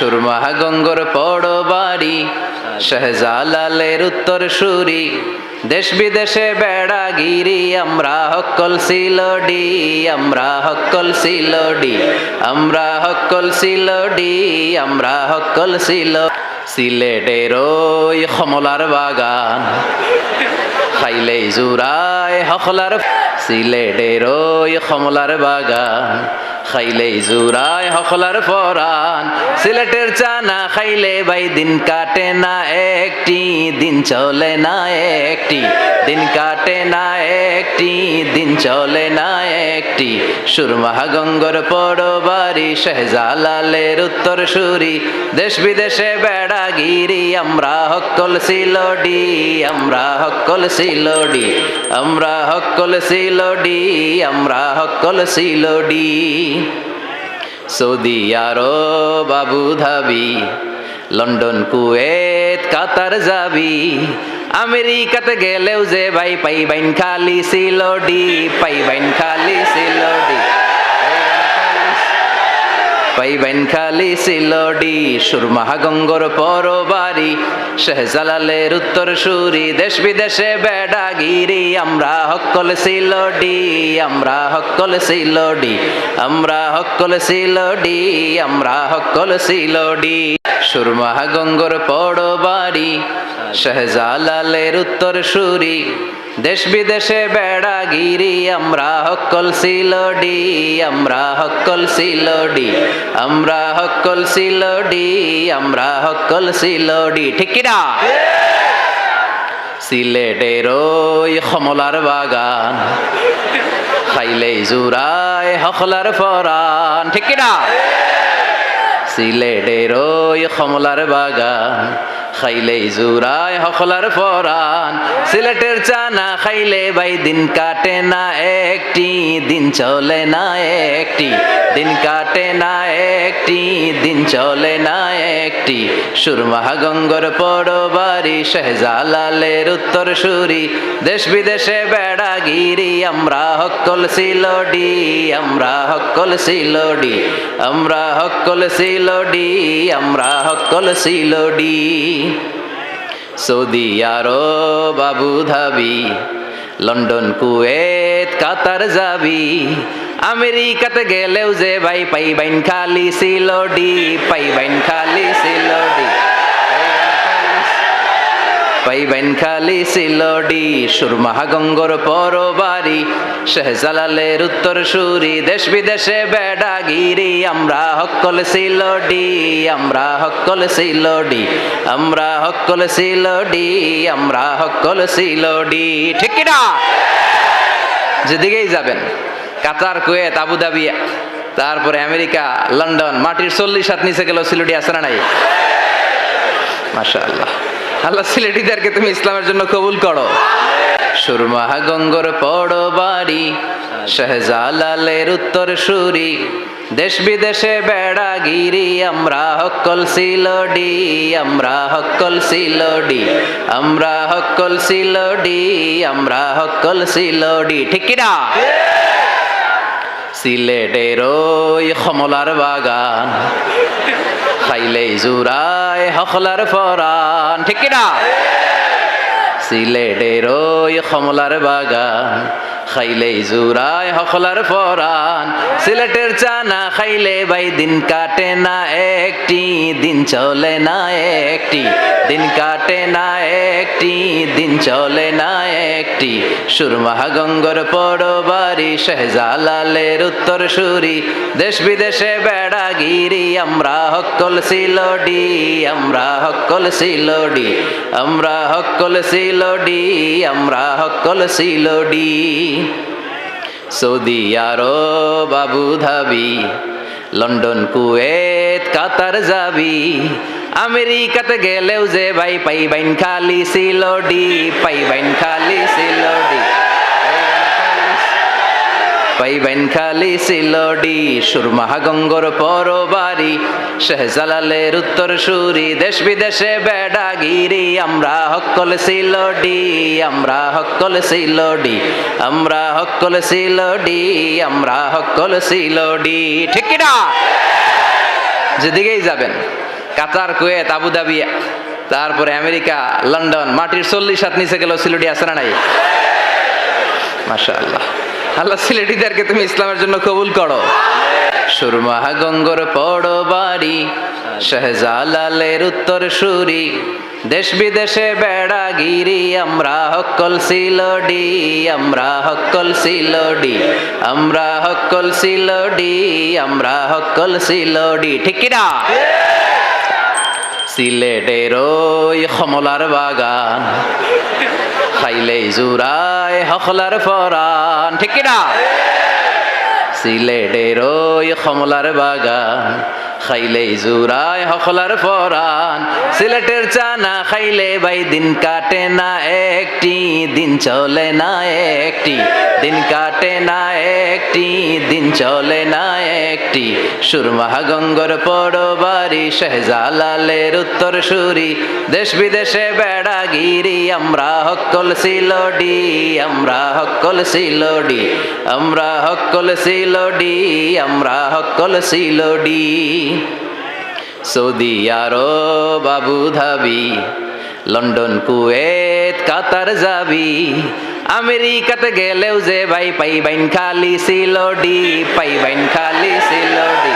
সুরমা গঙ্গর পড়ো বাড়ি, শাহজালালের উত্তর সুরি, দেশ বিদেশে বেড়াগিরি, আমরা হক্কল সিলোডি, আমরা হক্কল সিলোডি, আমরা হক্কল সিলোডি, আমরা হক্কল সিলেটের ওই কমলার বাগান, খাইলেই জুরায় হকলার, সিলেটের ওই কমলার বাগান, খাইলেই জুরায় হকলার পরান, সিলেটের চা না খাইলে ভাই দিন কাটে না একটি, দিন চলে না একটি, দিন কাটে না একটি, দিন চলে না একটি। সুরমা গঙ্গর পড়ো বাড়ি, শাহজালালের উত্তর সুরি, দেশ বিদেশে বেড়াগিরি, আমরা হক্কল সিলোডি, আমরা হক্কল সিলোডি, আমরা হক্কল সিলোডি, আমরা হক্কল Sylheti. Saudi Arab Abu Dhabi, London Kuwait Qatar যাবি, আমেরিকাতে গেলেও যে ভাই পাইবাইন খালি সিলোডি, পাইবাইন খালি সিলোডি, পাইবেন খালি সিলোডি। সুরমা গঙ্গর পড়ো বাড়ি, শাহজালালের উত্তর সুরি, দেশ বিদেশে বেড়াগিরি, আমরা হক্কল সিলোডি, আমরা হক্কল সিলোডি, আমরা হক্কল সিলোডি, আমরা হক্কল সিলোডি। সুরমা গঙ্গর পড়ো বাড়ি, শাহজালালের উত্তর সুরি, দেশ বিদেশে বেড়াগিরি, আমরা হক্কল সিলোডি, আমরা হক্কল সিলোডি, আমরা হক্কল সিলোডি, আমরা হক্কল সিলোডি। ঠিক কিনা? সিলেটের ওই কমলার বাগান, খাইলেই জুরায় হকলার পরান। ঠিক কিনা? সিলেটের ওই কমলার বাগান, খাইলেই জুরায় হকলার পরান, সিলেটের চা না খাইলে ভাই দিন কাটে না একটি, দিন চলে না একটি, দিন কাটে না একটি, দিন চলে না একটি। সুরমা গঙ্গর পড়ো বাড়ি, শাহজালালের উত্তর সুরি, দেশ বিদেশে বেড়াগিরি, আমরা হক্কল সিলোডি, আমরা হক্কল সিলোডি, আমরা হক্কল সিলোডি, আমরা হক্কল Sylheti. Saudi Arab Abu Dhabi, London Kuwait Qatar যাবি, আমেরিকাতে গেলেও যে ভাই পাইবাইন খালি সিলোডি, পাইবাইন খালি সিলোডি, পাইবেন খালি সিলোডি। সুরমা গঙ্গর পড়ো বাড়ি, শাহজালালের উত্তর সুরি, দেশ বিদেশে বেড়াগিরি, আমরা হক্কল সিলোডি, আমরা হক্কল সিলোডি, আমরা হক্কল সিলোডি, আমরা হক্কল সিলোডি। ঠিক কিনা? যেদিকেই যাবেন, কাতার কুয়েত আবু ধাবি, তারপরে আমেরিকা লন্ডন, মাটির 40 হাত নিচে গেল সিলোডি আছে না নাই? মাশাআল্লাহ। আল্লাহ সিলেটিদেরকে তুমি ইসলামের জন্য কবুল করো। সুরমা গঙ্গর পড়ো বাড়ি, শাহজালালের উত্তর সুরি, দেশ বিদেশে বেড়াগিরি, আমরা হক্কল সিলোডি, আমরা হক্কল সিলোডি, আমরা হক্কল সিলোডি, আমরা হক্কল সিলোডি। ঠিক কিনা? সিলেটের ওই কমলার বাগান, খাইলেই জুরায় হকলার পরান। ঠিক কিনা? সিলেটের ওই কমলার বাগান, খাইলেই জুরায় হকলার পরান, সিলেটের চা না খাইলে ভাই দিন কাটে না একটি, দিন চলে না একটি, দিন কাটে না একটি, দিন চলে না একটি। সুরমা গঙ্গর পড়ো বাড়ি, শাহজালালের উত্তর সুরি, দেশ বিদেশে বেড়াগিরি, আমরা হক্কল সিলোডি, আমরা হক্কল সিলোডি, আমরা হক্কল সিলোডি, আমরা হক্কল Sylheti. Saudi Arab Abu Dhabi, London Kuwait Qatar যাবি, আমেরিকাতে গেলেও যে ভাই পাইবাইন খালি সিলোডি, পাইবাইন খালি সিলোডি, পাইবেন খালি সিলোডি। সুরমা গঙ্গর পড়ো বাড়ি, শাহজালালের উত্তর সুরি, দেশ বিদেশে বেড়াগিরি, আমরা হক্কল সিলোডি, আমরা হক্কল সিলোডি, আমরা হক্কল সিলোডি, আমরা হক্কল সিলোডি। ঠিক কিনা? যেদিকেই যাবেন, কাতার, কুয়েত, আবুধাবি, তারপরে আমেরিকা, লন্ডন, মাটির 40 হাত নিচে গেল সিলেটি আছে না নাই? মাশাআল্লাহ। আল্লাহ সিলেটিদেরকে তুমি ইসলামের জন্য কবুল করো। সুরমা গঙ্গর পড়ো বাড়ি, শাহজালালের উত্তর সুরি, দেশ বিদেশে বেড়াগিরি, আমরা হক্কল সিলডি, আমরা হক্কল সিলডি, আমরা হক্কল সিলডি, আমরা হক্কল সিলডি। ঠিক কিনা? সিলেটের ওই কমলার বাগান, খাইলেই জুরায় হকলার ফরান। ঠিক কিনা? সিলেটের ওই কমলার বাগান, খাইলেই জুরায় হকলার ফরান, সিলেটের চানা খাইলে ভাই দিন কাটে না একটি, দিন চলে না একটি, দিন কাটে না একটি, দিন চলে না একটি। সুরমা গঙ্গর পড়ো বাড়ি, শাহজালালের উত্তর সুরি, দেশ বিদেশে বেড়াগিরি, আমরা হক্কল সিলডি, আমরা হক্কল সিলডি, আমরা হক্কল সিলডি, আমরা হক্কল সিলডি। সৌদি আরব, আবুধাবি, লন্ডন, কুয়েত, কাতার যাবি, আমেরিকাতে গেলেও যে ভাই পাইবেন খালি সিলডি, পাইবেন খালি সিলডি,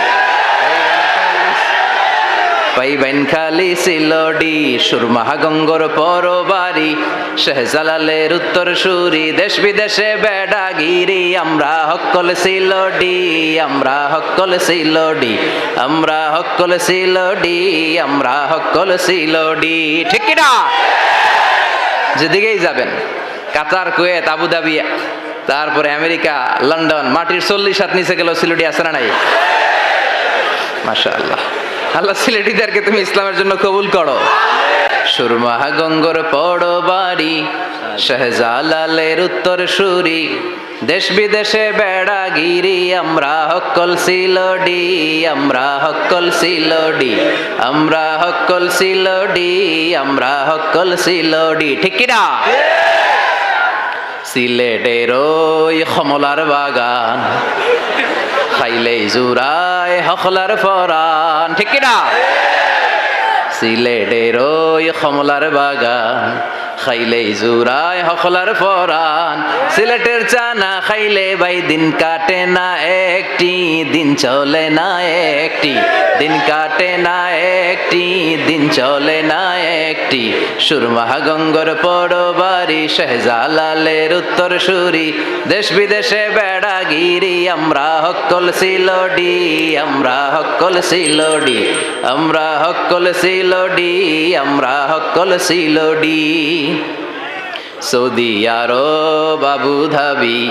পাইবেন খালি সিলডি। সুরমা গঙ্গর পড়ো বাড়ি, শাহজালালের উত্তর সুরি, দেশ বিদেশে বেড়াগিরি, আমরা হক্কল সিলডি, আমরা হক্কল সিলডি, আমরা হক্কল সিলডি, আমরা হক্কল সিলডি। ঠিক কিনা? যেদিকেই যাবেন, কাতার, কুয়েত, আবুধাবি, তারপরে আমেরিকা, লন্ডন, মাটির 40 হাত নিচে গেল সিলডি আছে না নাই? মাশাআল্লাহ। আল্লাহ সিলেটিদেরকে তুমি ইসলামের জন্য কবুল করো। সুরমা গঙ্গর পড়ো বাড়ি, শাহজালালের উত্তর সুরি, দেশ বিদেশে বেড়াগিরি, আমরা হক্কল সিলডি, আমরা হক্কল সিলডি, আমরা হক্কল সিলডি, আমরা হক্কল সিলডি। ঠিক কিনা? সিলেটের ওই কমলার বাগান, খাইলেই জুরায় হকলার ফরান। ঠিক কিনা? সিলেটের ওই কমলার বাগান, খাইলেই জুরায় হকলার ফরান, সিলেটের চানা খাইলে ভাই দিন কাটে না একটি, দিন চলে না একটি, দিন কাটে না একটি, দিন চলে না একটি। সুরমা গঙ্গর পড়ো বাড়ি, শাহজালালের উত্তর সুরি, দেশ বিদেশে বেড়াগিরি, আমরা হক্কল সিলডি, আমরা হক্কল সিলডি, আমরা হক্কল সিলডি, আমরা হক্কল সিলডি। সৌদি আরব, আবুধাবি,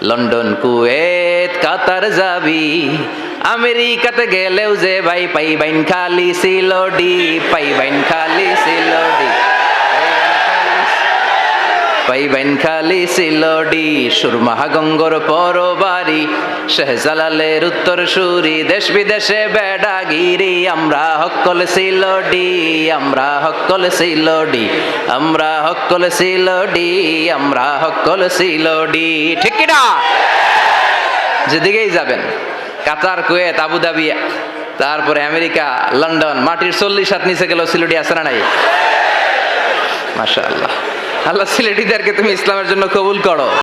লন্ডন, কুয়েত, কাতার যাবি, আমেরিকাতে গেলেও যে ভাই পাইবেন খালি সিলডি, পাইবেন খালি সিলডি, পাইবেন খালি সিলডি। সুরমা গঙ্গর পড়ো বাড়ি, শাহজালালের উত্তর সুরি, দেশ বিদেশে বেড়াগিরি, আমরা হক্কল সিলডি, আমরা হক্কল সিলডি, আমরা হক্কল সিলডি, আমরা হক্কল সিলডি। ঠিক কিনা? যেদিকেই যাবেন, কাতার, কুয়েত, আবুধাবি, তারপরে আমেরিকা, লন্ডন, মাটির 40 হাত নিচে গেল সিলডি আছে না নাই? মাশাআল্লাহ। আল্লাহ সিলেটিদেরকে তুমি ইসলামের জন্য কবুল করো।